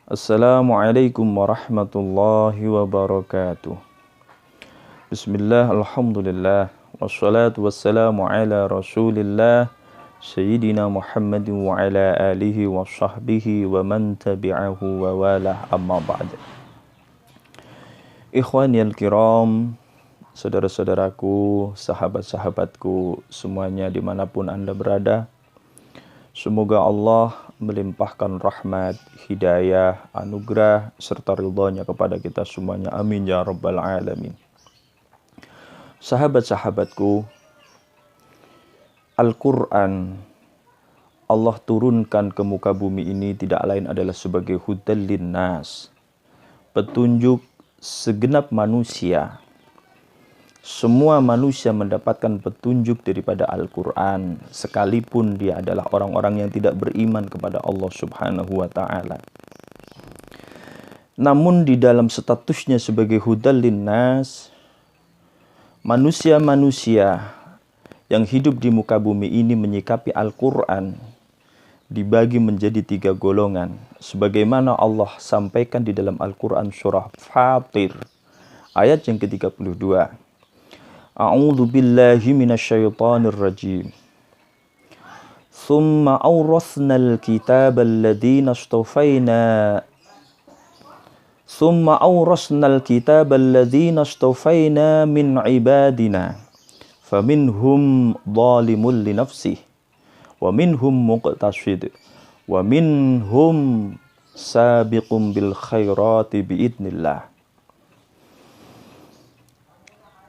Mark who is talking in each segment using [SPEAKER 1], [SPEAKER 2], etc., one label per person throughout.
[SPEAKER 1] Assalamualaikum warahmatullahi wabarakatuh. Bismillah, alhamdulillah, wassalatu wassalamu ala rasulillah, Sayyidina Muhammadin wa ala alihi wa sahbihi wa man tabi'ahu wa walah, amma ba'd. Ikhwaniyal kiram, saudara-saudaraku, sahabat-sahabatku, semuanya dimanapun Anda berada, semoga Allah melimpahkan rahmat, hidayah, anugerah, serta ridhonya kepada kita semuanya. Amin ya rabbal alamin. Sahabat-sahabatku, Al-Quran Allah turunkan ke muka bumi ini tidak lain adalah sebagai hudal linnas, petunjuk segenap manusia. Semua manusia mendapatkan petunjuk daripada Al-Quran, sekalipun dia adalah orang-orang yang tidak beriman kepada Allah Subhanahu wa Ta'ala. Namun di dalam statusnya sebagai hudal linnas, manusia-manusia yang hidup di muka bumi ini menyikapi Al-Quran dibagi menjadi 3 golongan, sebagaimana Allah sampaikan di dalam Al-Quran surah Fatir ayat yang ke-32. A'udzu billahi minasyaitonir rajim. Tsumma awrasnal kitaba alladziina istafaina min ibadina faminhum zalimun li nafsihi wa minhum muqtasid wa minhum sabiqun bil khairati biidznillah.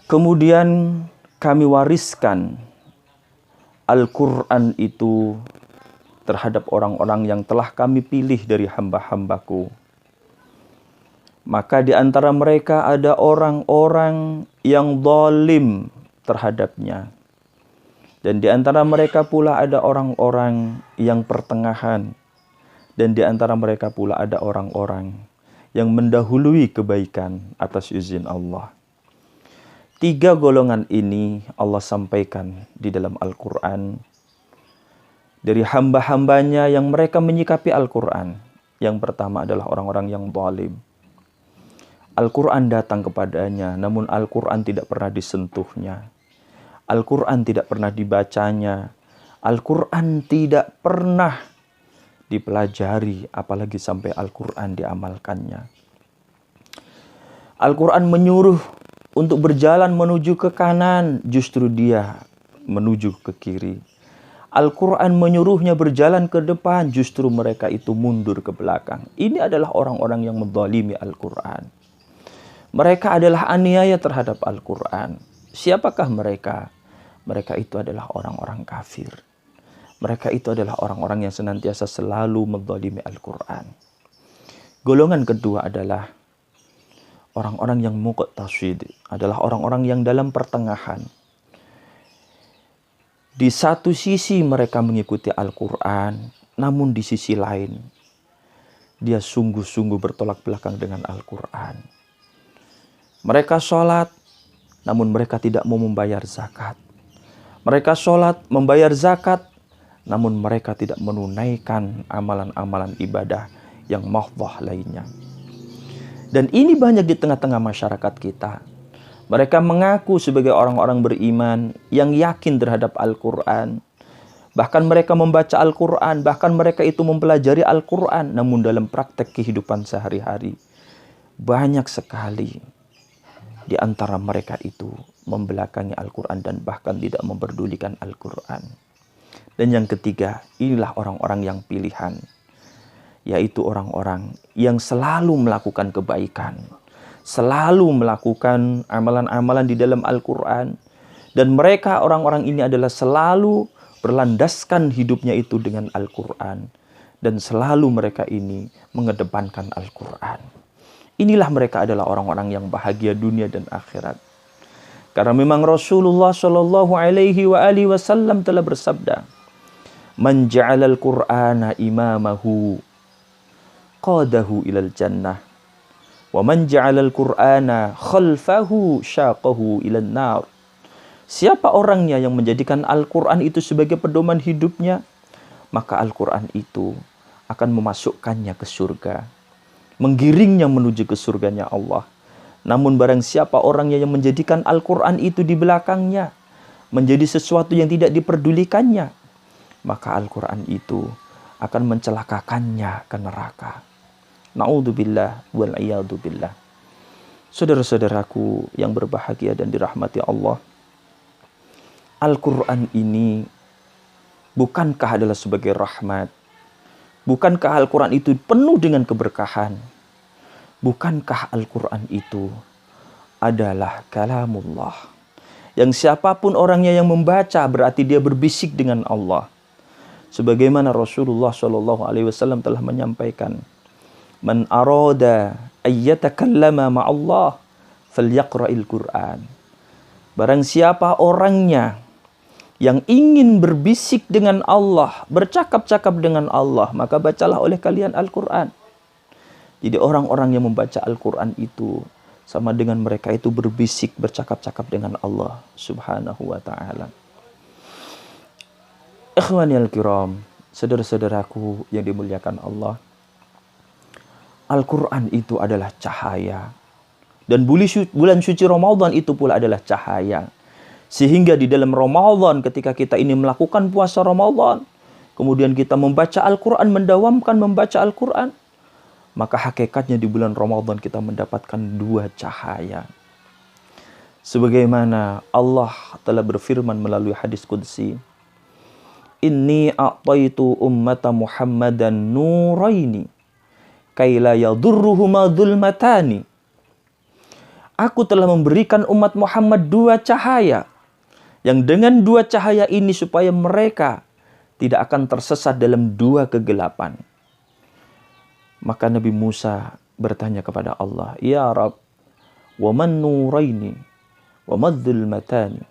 [SPEAKER 1] Kemudian kami wariskan Al-Quran itu terhadap orang-orang yang telah kami pilih dari hamba-hambaku. Maka di antara mereka ada orang-orang yang zalim terhadapnya. Dan di antara mereka pula ada orang-orang yang pertengahan. Dan di antara mereka pula ada orang-orang yang mendahului kebaikan atas izin Allah. 3 golongan ini Allah sampaikan di dalam Al-Quran dari hamba-hambanya yang mereka menyikapi Al-Quran. Yang pertama adalah orang-orang yang zalim. Al-Quran datang kepadanya, namun Al-Quran tidak pernah disentuhnya. Al-Quran tidak pernah dibacanya. Al-Quran tidak pernah dipelajari, apalagi sampai Al-Quran diamalkannya. Al-Quran menyuruh untuk berjalan menuju ke kanan, justru dia menuju ke kiri. Al-Quran menyuruhnya berjalan ke depan, justru mereka itu mundur ke belakang. Ini adalah orang-orang yang menzalimi Al-Quran. Mereka adalah aniaya terhadap Al-Quran. Siapakah mereka? Mereka itu adalah orang-orang kafir. Mereka itu adalah orang-orang yang senantiasa selalu menzalimi Al-Quran. Golongan kedua adalah orang-orang yang muqtasid, adalah orang-orang yang dalam pertengahan. Di satu sisi mereka mengikuti Al-Quran, namun di sisi lain dia sungguh-sungguh bertolak belakang dengan Al-Quran. Mereka sholat, namun mereka tidak mau membayar zakat. Mereka sholat, membayar zakat, namun mereka tidak menunaikan amalan-amalan ibadah yang mahdhah lainnya. Dan ini banyak di tengah-tengah masyarakat kita. Mereka mengaku sebagai orang-orang beriman yang yakin terhadap Al-Quran. Bahkan mereka membaca Al-Quran, bahkan mereka itu mempelajari Al-Quran. Namun dalam praktek kehidupan sehari-hari, banyak sekali di antara mereka itu membelakangi Al-Quran dan bahkan tidak memperdulikan Al-Quran. Dan yang ketiga, inilah orang-orang yang pilihan, yaitu orang-orang yang selalu melakukan kebaikan, selalu melakukan amalan-amalan di dalam Al-Quran. Dan mereka, orang-orang ini adalah selalu berlandaskan hidupnya itu dengan Al-Quran. Dan selalu mereka ini mengedepankan Al-Quran. Inilah mereka adalah orang-orang yang bahagia dunia dan akhirat. Karena memang Rasulullah SAW telah bersabda, "Man ja'alal Qur'ana imamahu qadahu ilal jannah wa man ja'alal Qur'ana khalfahu syaqahu ilan nar." Siapa orangnya yang menjadikan Al-Quran itu sebagai pedoman hidupnya, maka Al-Quran itu akan memasukkannya ke surga. menggiringnya menuju ke surganya Allah. Namun barang siapa orangnya yang menjadikan Al-Quran itu di belakangnya, menjadi sesuatu yang tidak diperdulikannya, maka Al-Quran itu akan mencelakakannya ke neraka. Na'udzubillah wal'iyadzubillah. Saudara-saudaraku yang berbahagia dan dirahmati Allah, Al-Quran ini bukankah adalah sebagai rahmat? Bukankah Al-Quran itu penuh dengan keberkahan? Bukankah Al-Quran itu adalah kalamullah? Yang siapapun orangnya yang membaca berarti dia berbisik dengan Allah. Sebagaimana Rasulullah SAW telah menyampaikan, Man arada ayyatakallama ma'allah falyaqra'il Qur'an. Barang siapa orangnya yang ingin berbisik dengan Allah, bercakap-cakap dengan Allah, maka bacalah oleh kalian Al-Quran. Jadi orang-orang yang membaca Al-Quran itu sama dengan mereka itu berbisik, bercakap-cakap dengan Allah Subhanahu wa ta'ala. Ikhwani al-kiram, saudara-saudaraku yang dimuliakan Allah, Al-Quran itu adalah cahaya. Dan bulan suci Ramadan itu pula adalah cahaya. Sehingga di dalam Ramadan ketika kita ini melakukan puasa Ramadan, kemudian kita membaca Al-Quran, mendawamkan membaca Al-Quran, maka hakikatnya di bulan Ramadan kita mendapatkan dua cahaya. Sebagaimana Allah telah berfirman melalui hadis qudsi, Inni a'taitu ummata Muhammadan nuraini kaila yadurruhuma dhulmatani. Aku telah memberikan umat Muhammad dua cahaya, yang dengan dua cahaya ini supaya mereka tidak akan tersesat dalam dua kegelapan. Maka Nabi Musa bertanya kepada Allah, Ya Rab, wa man nuraini, wa madzul matani,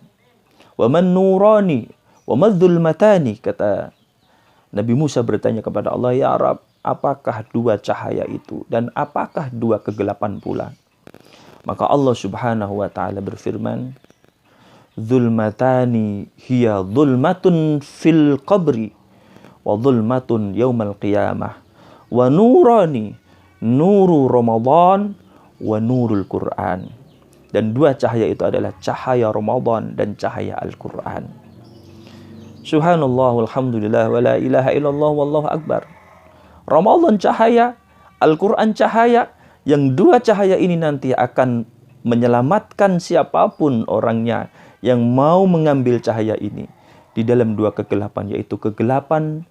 [SPEAKER 1] wa man nurani, wa madzul matani. Kata Nabi Musa bertanya kepada Allah, Ya Rab, apakah dua cahaya itu dan apakah dua kegelapan pula? Maka Allah Subhanahu wa ta'ala berfirman, Zulmatani hiya zulmatun fil qabri wa zulmatun yaumal qiyamah wa nurani nuru Ramadan wa nurul Quran. Dan dua cahaya itu adalah cahaya Ramadan dan cahaya Al-Quran. Subhanallah walhamdulillah wa la ilaha illallah wallahu akbar. Ramadan cahaya, Al-Quran cahaya, yang dua cahaya ini nanti akan menyelamatkan siapapun orangnya yang mau mengambil cahaya ini di dalam dua kegelapan, yaitu kegelapan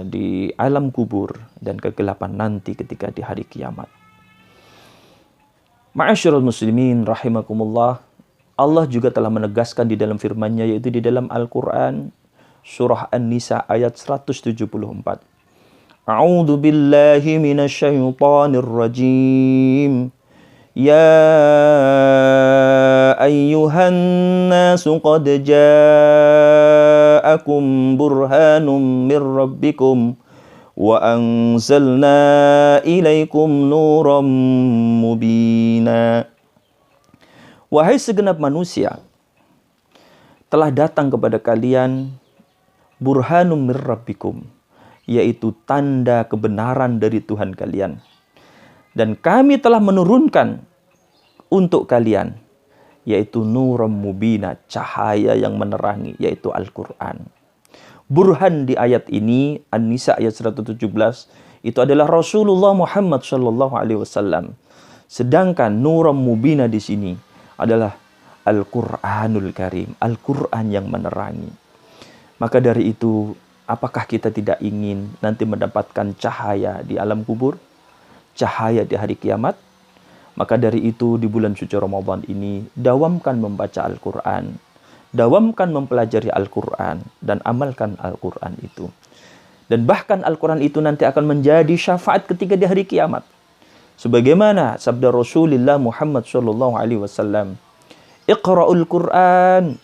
[SPEAKER 1] di alam kubur dan kegelapan nanti ketika di hari kiamat. Ma'asyiral muslimin rahimakumullah, Allah juga telah menegaskan di dalam firman-Nya, yaitu di dalam Al-Quran surah An-Nisa ayat 174. A'udzu billahi minasyaitonir rajim. Ya ayyuhan nasu qad ja'akum burhanum mir rabbikum wa anzalna ilaikum nuram mubina. Wahai segenap manusia, telah datang kepada kalian burhanum mir rabbikum, yaitu tanda kebenaran dari Tuhan kalian. Dan kami telah menurunkan untuk kalian, yaitu nuram mubina, cahaya yang menerangi, yaitu Al-Quran. Burhan di ayat ini, An-Nisa ayat 117, itu adalah Rasulullah Muhammad SAW. Sedangkan nuram mubina di sini adalah Al-Quranul Karim, Al-Quran yang menerangi. Maka dari itu, apakah kita tidak ingin nanti mendapatkan cahaya di alam kubur, cahaya di hari kiamat? Maka dari itu di bulan suci Ramadan ini, dawamkan membaca Al-Quran, dawamkan mempelajari Al-Quran, dan amalkan Al-Quran itu. Dan bahkan Al-Quran itu nanti akan menjadi syafaat ketika di hari kiamat. Sebagaimana sabda Rasulullah Muhammad SAW, Iqra'ul Quran,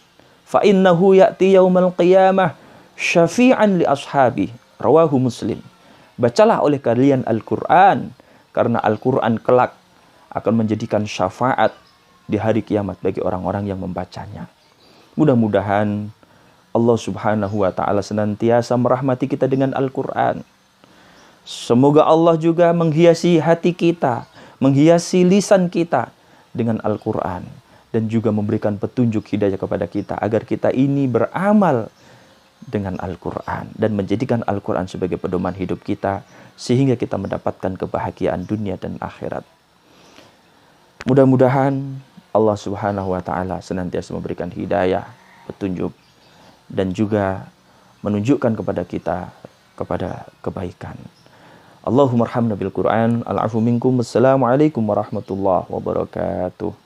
[SPEAKER 1] fa innahu ya'ti yaumal qiyamah syafi'an li ashabi. Rawahu Muslim. Bacalah oleh kalian Al-Quran, karena Al-Quran kelak akan menjadikan syafaat di hari kiamat bagi orang-orang yang membacanya. Mudah-mudahan Allah Subhanahu wa ta'ala senantiasa merahmati kita dengan Al-Quran. Semoga Allah juga menghiasi hati kita, menghiasi lisan kita dengan Al-Quran. Dan juga memberikan petunjuk hidayah kepada kita agar kita ini beramal dengan Al-Quran. Dan menjadikan Al-Quran sebagai pedoman hidup kita. Sehingga kita mendapatkan kebahagiaan dunia dan akhirat. Mudah-mudahan Allah Subhanahu wa Ta'ala senantiasa memberikan hidayah, petunjuk, dan juga menunjukkan kepada kita kepada kebaikan. Allahumma arhamna bil Qur'an. Al-afu minkum. Wassalamualaikum warahmatullahi wabarakatuh.